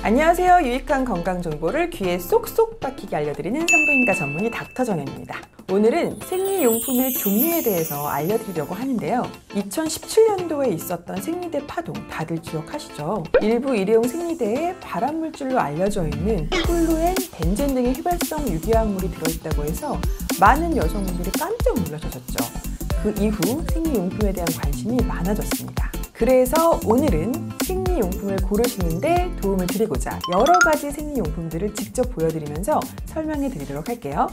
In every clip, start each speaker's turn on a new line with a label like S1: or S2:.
S1: 안녕하세요. 유익한 건강 정보를 귀에 쏙쏙 박히게 알려드리는 산부인과 전문의 닥터정연입니다. 오늘은 생리용품의 종류에 대해서 알려드리려고 하는데요. 2017년도에 있었던 생리대 파동 다들 기억하시죠? 일부 일회용 생리대에 발암물질로 알려져 있는 톨루엔, 벤젠 등의 휘발성 유기화합물이 들어있다고 해서 많은 여성분들이 깜짝 놀라셨죠. 그 이후 생리용품에 대한 관심이 많아졌습니다. 그래서 오늘은 생리용품을 고르시는데 도움을 드리고자 여러 가지 생리용품들을 직접 보여드리면서 설명해 드리도록 할게요.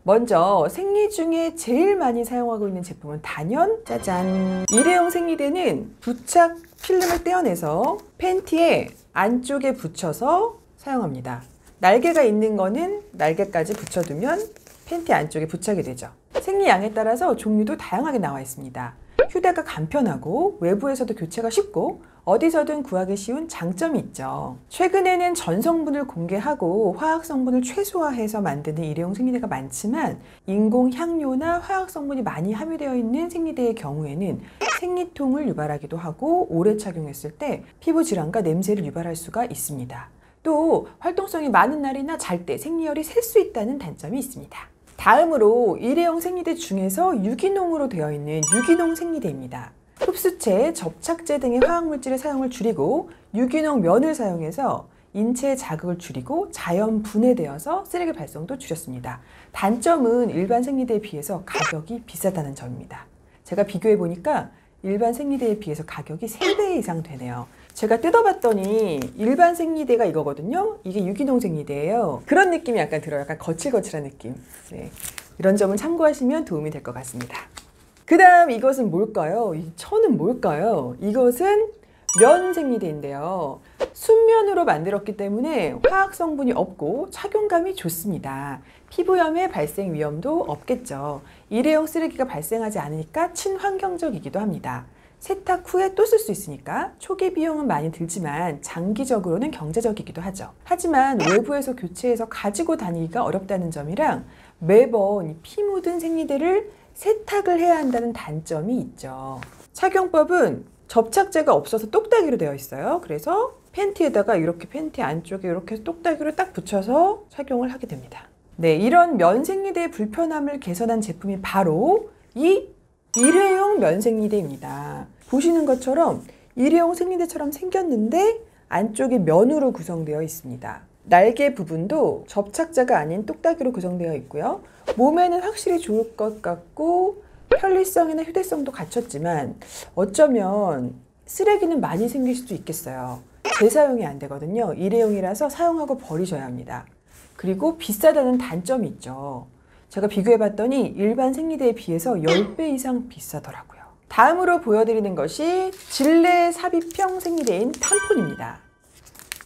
S1: 먼저 생리 중에 제일 많이 사용하고 있는 제품은 단연 짜잔! 일회용 생리대는 부착 필름을 떼어내서 팬티에 안쪽에 붙여서 사용합니다. 날개가 있는 거는 날개까지 붙여두면 팬티 안쪽에 부착이 되죠. 생리양에 따라서 종류도 다양하게 나와 있습니다. 휴대가 간편하고 외부에서도 교체가 쉽고 어디서든 구하기 쉬운 장점이 있죠. 최근에는 전성분을 공개하고 화학성분을 최소화해서 만드는 일회용 생리대가 많지만 인공 향료나 화학성분이 많이 함유되어 있는 생리대의 경우에는 생리통을 유발하기도 하고 오래 착용했을 때 피부 질환과 냄새를 유발할 수가 있습니다. 또 활동성이 많은 날이나 잘 때 생리열이 셀 수 있다는 단점이 있습니다. 다음으로 일회용 생리대 중에서 유기농으로 되어 있는 유기농 생리대입니다. 흡수체, 접착제 등의 화학물질의 사용을 줄이고 유기농 면을 사용해서 인체의 자극을 줄이고 자연 분해되어서 쓰레기 발생도 줄였습니다. 단점은 일반 생리대에 비해서 가격이 비싸다는 점입니다. 제가 비교해 보니까 일반 생리대에 비해서 가격이 3배 이상 되네요. 제가 뜯어봤더니 일반 생리대가 이거거든요. 이게 유기농 생리대예요. 그런 느낌이 약간 들어요. 약간 거칠거칠한 느낌. 네. 이런 점은 참고하시면 도움이 될 것 같습니다. 그 다음 이것은 뭘까요? 이 천은 뭘까요? 이것은 면 생리대인데요. 순면으로 만들었기 때문에 화학 성분이 없고 착용감이 좋습니다. 피부염의 발생 위험도 없겠죠. 일회용 쓰레기가 발생하지 않으니까 친환경적이기도 합니다. 세탁 후에 또 쓸 수 있으니까 초기 비용은 많이 들지만 장기적으로는 경제적이기도 하죠. 하지만 외부에서 교체해서 가지고 다니기가 어렵다는 점이랑 매번 피 묻은 생리대를 세탁을 해야 한다는 단점이 있죠. 착용법은 접착제가 없어서 똑딱이로 되어 있어요. 그래서 팬티에다가 이렇게 팬티 안쪽에 이렇게 똑딱이로 딱 붙여서 착용을 하게 됩니다. 네, 이런 면 생리대의 불편함을 개선한 제품이 바로 이 일회용 면 생리대입니다. 보시는 것처럼 일회용 생리대처럼 생겼는데 안쪽이 면으로 구성되어 있습니다. 날개 부분도 접착제가 아닌 똑딱이로 구성되어 있고요. 몸에는 확실히 좋을 것 같고 편리성이나 휴대성도 갖췄지만 어쩌면 쓰레기는 많이 생길 수도 있겠어요. 재사용이 안 되거든요. 일회용이라서 사용하고 버리셔야 합니다. 그리고 비싸다는 단점이 있죠. 제가 비교해봤더니 일반 생리대에 비해서 10배 이상 비싸더라고요. 다음으로 보여드리는 것이 질내 삽입형 생리대인 탐폰입니다.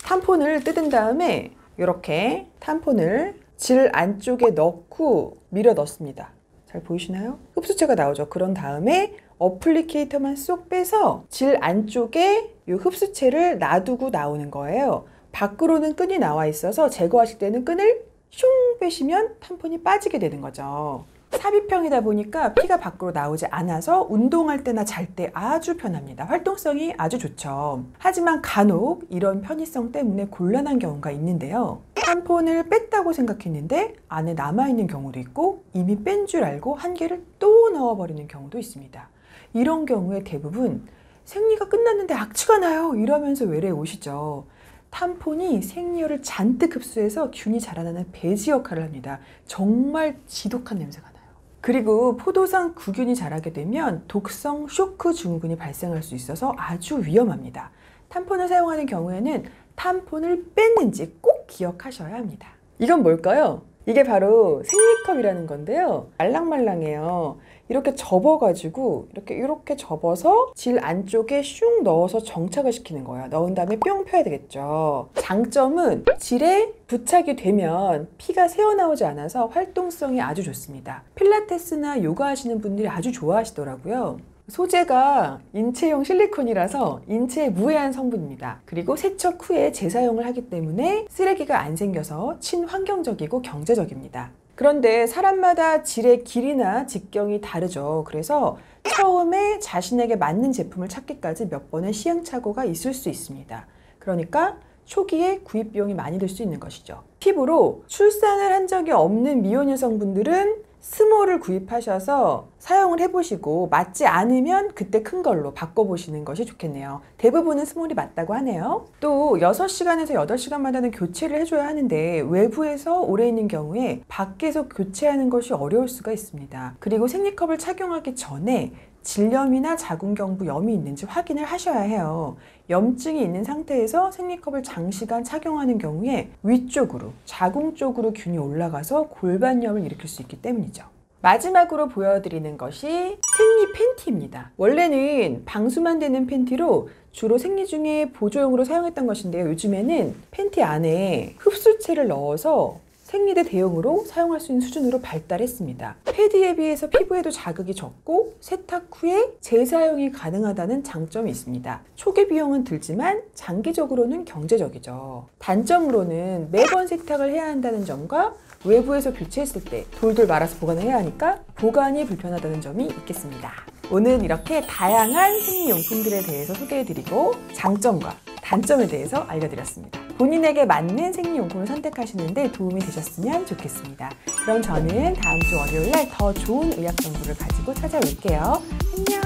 S1: 탐폰을 뜯은 다음에 이렇게 탐폰을 질 안쪽에 넣고 밀어 넣습니다. 잘 보이시나요? 흡수체가 나오죠. 그런 다음에 어플리케이터만 쏙 빼서 질 안쪽에 이 흡수체를 놔두고 나오는 거예요. 밖으로는 끈이 나와 있어서 제거하실 때는 끈을 슝 빼시면 탐폰이 빠지게 되는 거죠. 삽입형이다 보니까 피가 밖으로 나오지 않아서 운동할 때나 잘 때 아주 편합니다. 활동성이 아주 좋죠. 하지만 간혹 이런 편의성 때문에 곤란한 경우가 있는데요. 탐폰을 뺐다고 생각했는데 안에 남아있는 경우도 있고 이미 뺀 줄 알고 한 개를 또 넣어버리는 경우도 있습니다. 이런 경우에 대부분 생리가 끝났는데 악취가 나요 이러면서 외래에 오시죠. 탐폰이 생리혈을 잔뜩 흡수해서 균이 자라나는 배지 역할을 합니다. 정말 지독한 냄새가 나요. 그리고 포도상 구균이 자라게 되면 독성 쇼크 증후군이 발생할 수 있어서 아주 위험합니다. 탐폰을 사용하는 경우에는 탐폰을 뺐는지 꼭 기억하셔야 합니다. 이건 뭘까요? 이게 바로 생리컵이라는 건데요. 말랑말랑해요. 이렇게 접어가지고 이렇게 접어서 질 안쪽에 슝 넣어서 정착을 시키는 거예요. 넣은 다음에 뿅 펴야 되겠죠. 장점은 질에 부착이 되면 피가 새어나오지 않아서 활동성이 아주 좋습니다. 필라테스나 요가 하시는 분들이 아주 좋아하시더라고요. 소재가 인체용 실리콘이라서 인체에 무해한 성분입니다. 그리고 세척 후에 재사용을 하기 때문에 쓰레기가 안 생겨서 친환경적이고 경제적입니다. 그런데 사람마다 질의 길이나 직경이 다르죠. 그래서 처음에 자신에게 맞는 제품을 찾기까지 몇 번의 시행착오가 있을 수 있습니다. 그러니까 초기에 구입 비용이 많이 들 수 있는 것이죠. 팁으로 출산을 한 적이 없는 미혼 여성분들은 스몰을 구입하셔서 사용을 해보시고 맞지 않으면 그때 큰 걸로 바꿔보시는 것이 좋겠네요. 대부분은 스몰이 맞다고 하네요. 또 6시간에서 8시간마다는 교체를 해줘야 하는데 외부에서 오래 있는 경우에 밖에서 교체하는 것이 어려울 수가 있습니다. 그리고 생리컵을 착용하기 전에 질염이나 자궁경부염이 있는지 확인을 하셔야 해요. 염증이 있는 상태에서 생리컵을 장시간 착용하는 경우에 위쪽으로, 자궁 쪽으로 균이 올라가서 골반염을 일으킬 수 있기 때문이죠. 마지막으로 보여드리는 것이 생리 팬티입니다. 원래는 방수만 되는 팬티로 주로 생리 중에 보조용으로 사용했던 것인데요. 요즘에는 팬티 안에 흡수체를 넣어서 생리대 대용으로 사용할 수 있는 수준으로 발달했습니다. 패디에 비해서 피부에도 자극이 적고 세탁 후에 재사용이 가능하다는 장점이 있습니다. 초기 비용은 들지만 장기적으로는 경제적이죠. 단점으로는 매번 세탁을 해야 한다는 점과 외부에서 교체했을 때 돌돌 말아서 보관을 해야 하니까 보관이 불편하다는 점이 있겠습니다. 오늘 이렇게 다양한 생리용품들에 대해서 소개해드리고 장점과 단점에 대해서 알려드렸습니다. 본인에게 맞는 생리용품을 선택하시는데 도움이 되셨으면 좋겠습니다. 그럼 저는 다음 주 월요일 날 더 좋은 의학 정보를 가지고 찾아올게요. 안녕!